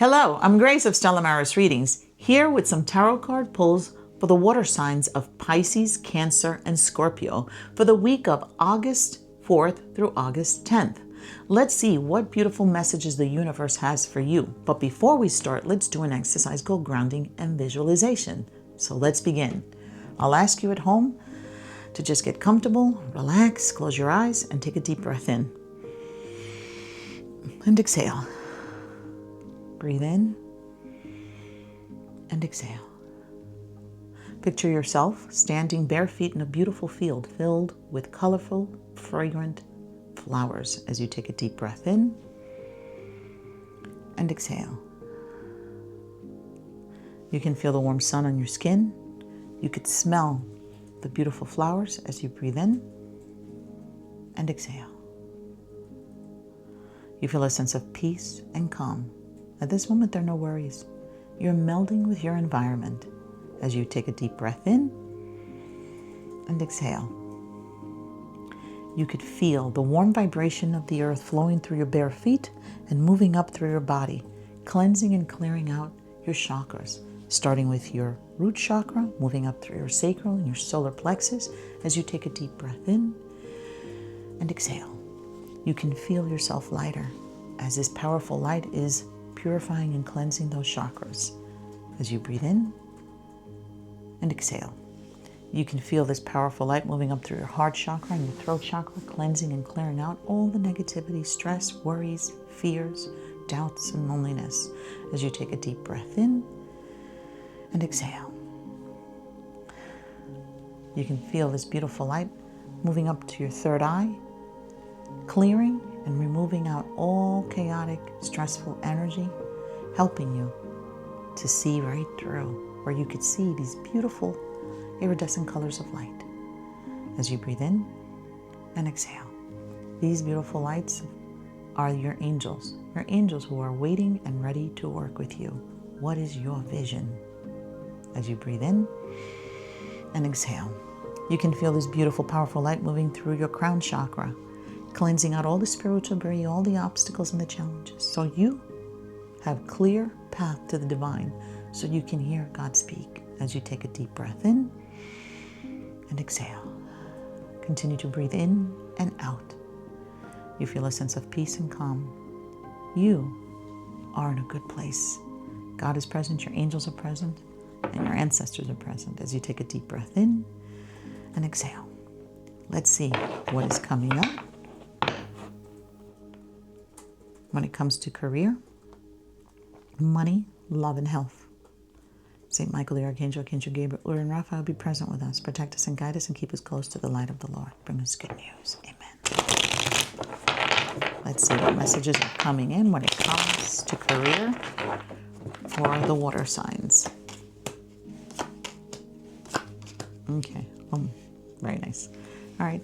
Hello, I'm Grace of Stella Readings, here with some tarot card pulls for the water signs of Pisces, Cancer, and Scorpio for the week of August 4th through August 10th. Let's see what beautiful messages the universe has for you. But before we start, let's do an exercise called grounding and visualization. So let's begin. I'll ask you at home to just get comfortable, relax, close your eyes, and take a deep breath in. And exhale. Breathe in and exhale. Picture yourself standing bare feet in a beautiful field filled with colorful, fragrant flowers as you take a deep breath in and exhale. You can feel the warm sun on your skin. You could smell the beautiful flowers as you breathe in and exhale. You feel a sense of peace and calm. At this moment, there are no worries. You're melding with your environment as you take a deep breath in and exhale. You could feel the warm vibration of the earth flowing through your bare feet and moving up through your body, cleansing and clearing out your chakras, starting with your root chakra, moving up through your sacral and your solar plexus as you take a deep breath in and exhale. You can feel yourself lighter as this powerful light is purifying and cleansing those chakras. As you breathe in and exhale, you can feel this powerful light moving up through your heart chakra and your throat chakra, cleansing and clearing out all the negativity, stress, worries, fears, doubts, and loneliness as you take a deep breath in and exhale. You can feel this beautiful light moving up to your third eye, clearing and removing out all chaotic, stressful energy, helping you to see right through, where you could see these beautiful iridescent colors of light. As you breathe in and exhale, these beautiful lights are your angels who are waiting and ready to work with you. What is your vision? As you breathe in and exhale, you can feel this beautiful, powerful light moving through your crown chakra, cleansing out all the spiritual debris, all the obstacles and the challenges. So you have clear path to the divine, so you can hear God speak as you take a deep breath in and exhale. Continue to breathe in and out. You feel a sense of peace and calm. You are in a good place. God is present, your angels are present, and your ancestors are present as you take a deep breath in and exhale. Let's see what is coming up. When it comes to career, money, love, and health. St. Michael, the Archangel, Archangel Gabriel, Uriel, and Raphael be present with us, protect us and guide us, and keep us close to the light of the Lord. Bring us good news. Amen. Let's see what messages are coming in when it comes to career for the water signs. Okay. Very nice. All right.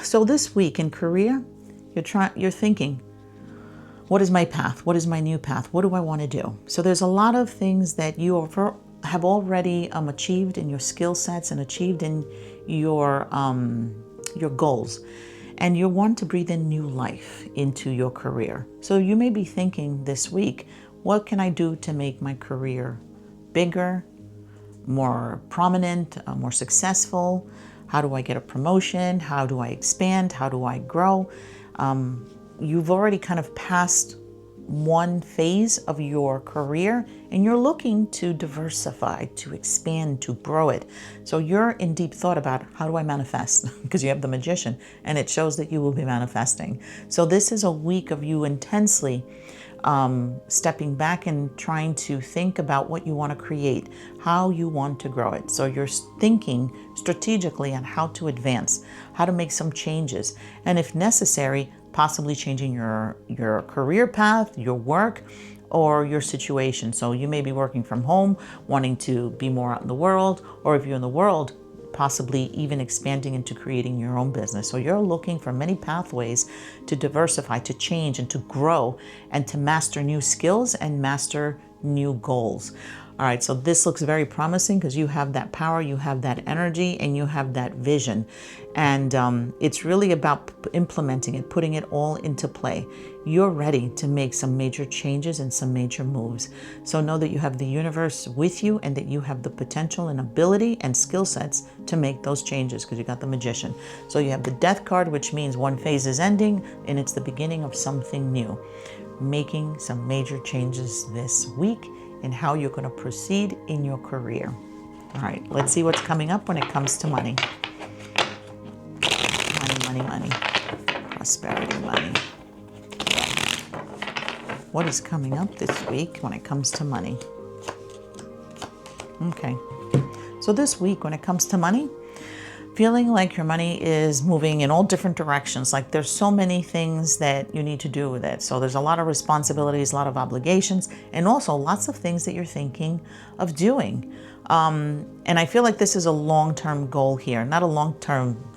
So this week in career, you're thinking, what is my path? What is my new path? What do I want to do? So there's a lot of things that you have already achieved in your skill sets and achieved in your goals. And you want to breathe in new life into your career. So you may be thinking this week, what can I do to make my career bigger, more prominent, more successful? How do I get a promotion? How do I expand? How do I grow? You've already kind of passed one phase of your career and you're looking to diversify, to expand, to grow it. So you're in deep thought about, how do I manifest? Because you have the Magician and it shows that you will be manifesting. So this is a week of you intensely stepping back and trying to think about what you want to create, how you want to grow it. So you're thinking strategically on how to advance, how to make some changes, and if necessary, possibly changing your career path, your work, or your situation. So you may be working from home, wanting to be more out in the world, or if you're in the world, possibly even expanding into creating your own business. So you're looking for many pathways to diversify, to change, and to grow, and to master new skills and master new goals. All right, so this looks very promising because you have that power, you have that energy, and you have that vision. And it's really about implementing it, putting it all into play. You're ready to make some major changes and some major moves. So know that you have the universe with you and that you have the potential and ability and skill sets to make those changes because you got the Magician. So you have the Death card, which means one phase is ending and it's the beginning of something new. Making some major changes this week in how you're going to proceed in your career. All right, let's see what's coming up when it comes to money. Money, money, money. Prosperity, money. What is coming up this week when it comes to money? Okay, so this week when it comes to money, feeling like your money is moving in all different directions. Like there's so many things that you need to do with it. So there's a lot of responsibilities, a lot of obligations, and also lots of things that you're thinking of doing. And I feel like this is a long-term goal here, not a long-term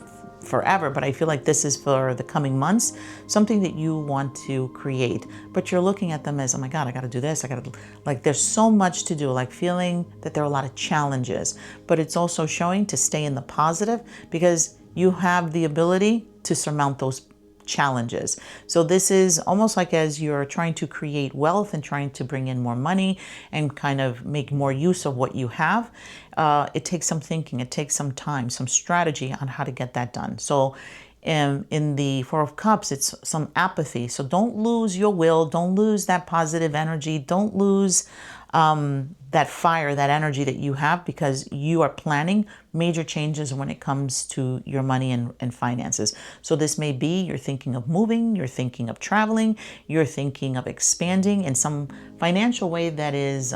forever, but I feel like this is for the coming months, something that you want to create, but you're looking at them as, oh my God, I got to do this. Like there's so much to do, like feeling that there are a lot of challenges, but it's also showing to stay in the positive because you have the ability to surmount those challenges. So this is almost like as you're trying to create wealth and trying to bring in more money and kind of make more use of what you have. It takes some thinking, it takes some time, some strategy on how to get that done. So in the Four of Cups, it's some apathy. So don't lose your will, don't lose that positive energy, don't lose that fire, that energy that you have, because you are planning major changes when it comes to your money and finances. So this may be you're thinking of moving, you're thinking of traveling, you're thinking of expanding in some financial way that is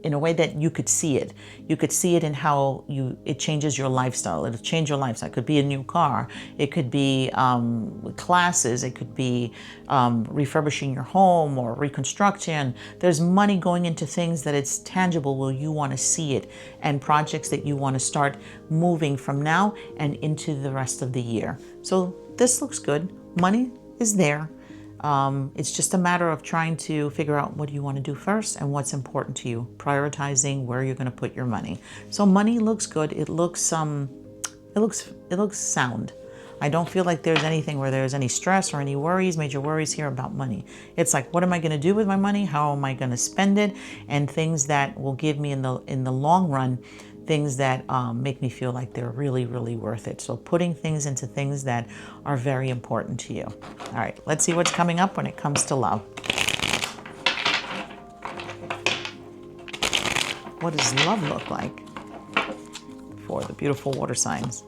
in a way that you could see it. You could see it in how it changes your lifestyle. It'll change your lifestyle. It could be a new car. It could be classes. It could be refurbishing your home or reconstruction. There's money going into things that it's tangible where you want to see it, and projects that you want to start moving from now and into the rest of the year. So this looks good. Money is there. It's just a matter of trying to figure out what you want to do first and what's important to you, prioritizing where you're going to put your money. So money looks good. It looks sound. I don't feel like there's anything where there's any stress or any worries, major worries here about money. It's like, what am I going to do with my money? How am I going to spend it? And things that will give me in the long run, things that make me feel like they're really, really worth it. So putting things into things that are very important to you. All right, let's see what's coming up when it comes to love. What does love look like for the beautiful water signs?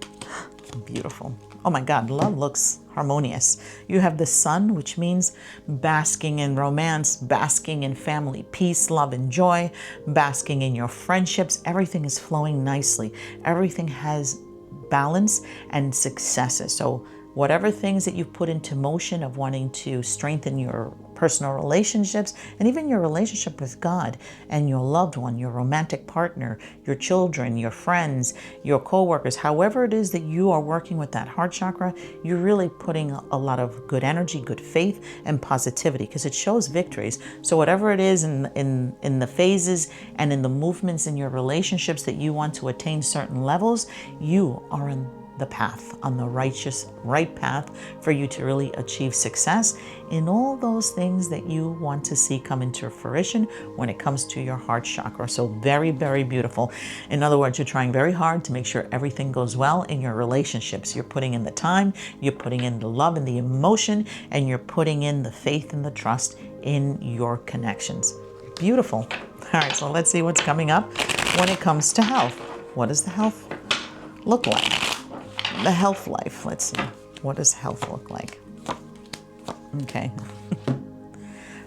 Beautiful. Oh my God, love looks harmonious. You have the sun, which means basking in romance, basking in family, peace, love, and joy, basking in your friendships. Everything is flowing nicely. Everything has balance and successes. So whatever things that you've put into motion of wanting to strengthen your personal relationships and even your relationship with God and your loved one, your romantic partner, your children, your friends, your co-workers, however it is that you are working with that heart chakra, you're really putting a lot of good energy, good faith, and positivity because it shows victories. So whatever it is in the phases and in the movements in your relationships that you want to attain certain levels, you are in the path, on the right path for you to really achieve success in all those things that you want to see come into fruition when it comes to your heart chakra. So very, very beautiful. In other words, you're trying very hard to make sure everything goes well in your relationships. You're putting in the time, you're putting in the love and the emotion, and you're putting in the faith and the trust in your connections. Beautiful. All right, so let's see what's coming up when it comes to health. What does the health look like? The health life, let's see. What does health look like? Okay. All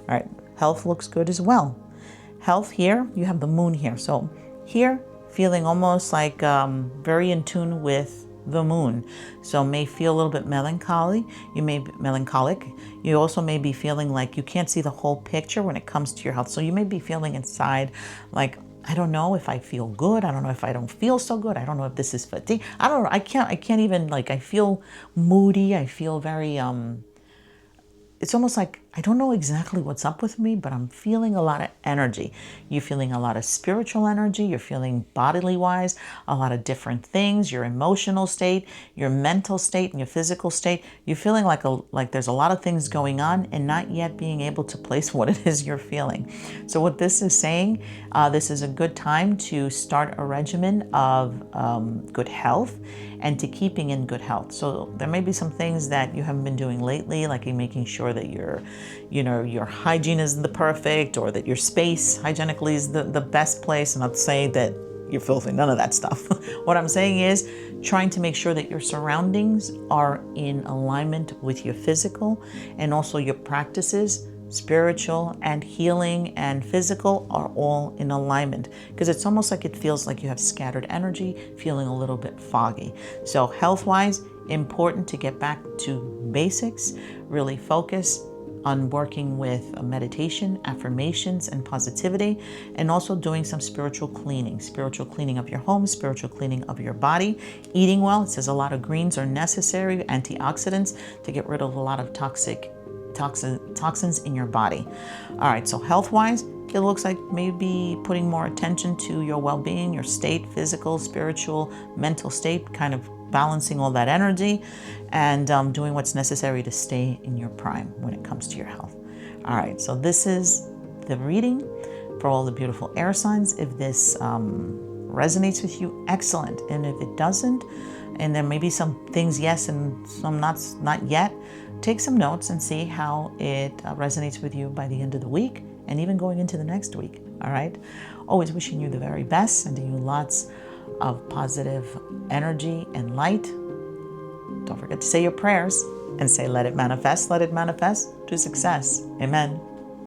right, health looks good as well. Health here, you have the moon here. So here, feeling almost like very in tune with the moon. So may feel a little bit melancholy. You may be melancholic. You also may be feeling like you can't see the whole picture when it comes to your health. So you may be feeling inside like, I don't know if I feel good. I don't know if I don't feel so good. I don't know if this is fatigue. I don't know. I can't even, like, I feel moody. I feel very, it's almost like, I don't know exactly what's up with me, but I'm feeling a lot of energy. You're feeling a lot of spiritual energy. You're feeling bodily wise, a lot of different things, your emotional state, your mental state, and your physical state. You're feeling like there's a lot of things going on and not yet being able to place what it is you're feeling. So what this is saying, this is a good time to start a regimen of good health and to keeping in good health. So there may be some things that you haven't been doing lately, like in making sure that your hygiene is the perfect, or that your space hygienically is the best place. I'm not saying that you're filthy, none of that stuff. What I'm saying is trying to make sure that your surroundings are in alignment with your physical, and also your practices, spiritual and healing and physical, are all in alignment, because it's almost like it feels like you have scattered energy, feeling a little bit foggy. So health wise, important to get back to basics, really focus on working with meditation, affirmations, and positivity, and also doing some spiritual cleaning of your home, spiritual cleaning of your body. Eating well, it says a lot of greens are necessary, antioxidants, to get rid of a lot of toxins in your body. All right, so health-wise, it looks like maybe putting more attention to your well-being, your state, physical, spiritual, mental state, kind of balancing all that energy, and doing what's necessary to stay in your prime when it comes to your health. All right, so this is the reading for all the beautiful air signs. If this resonates with you, excellent. And if it doesn't, and there may be some things yes and some not yet, take some notes and see how it resonates with you by the end of the week, and even going into the next week. All right, always wishing you the very best, sending you lots of positive energy and light. Don't forget to say your prayers and say, let it manifest to success. Amen.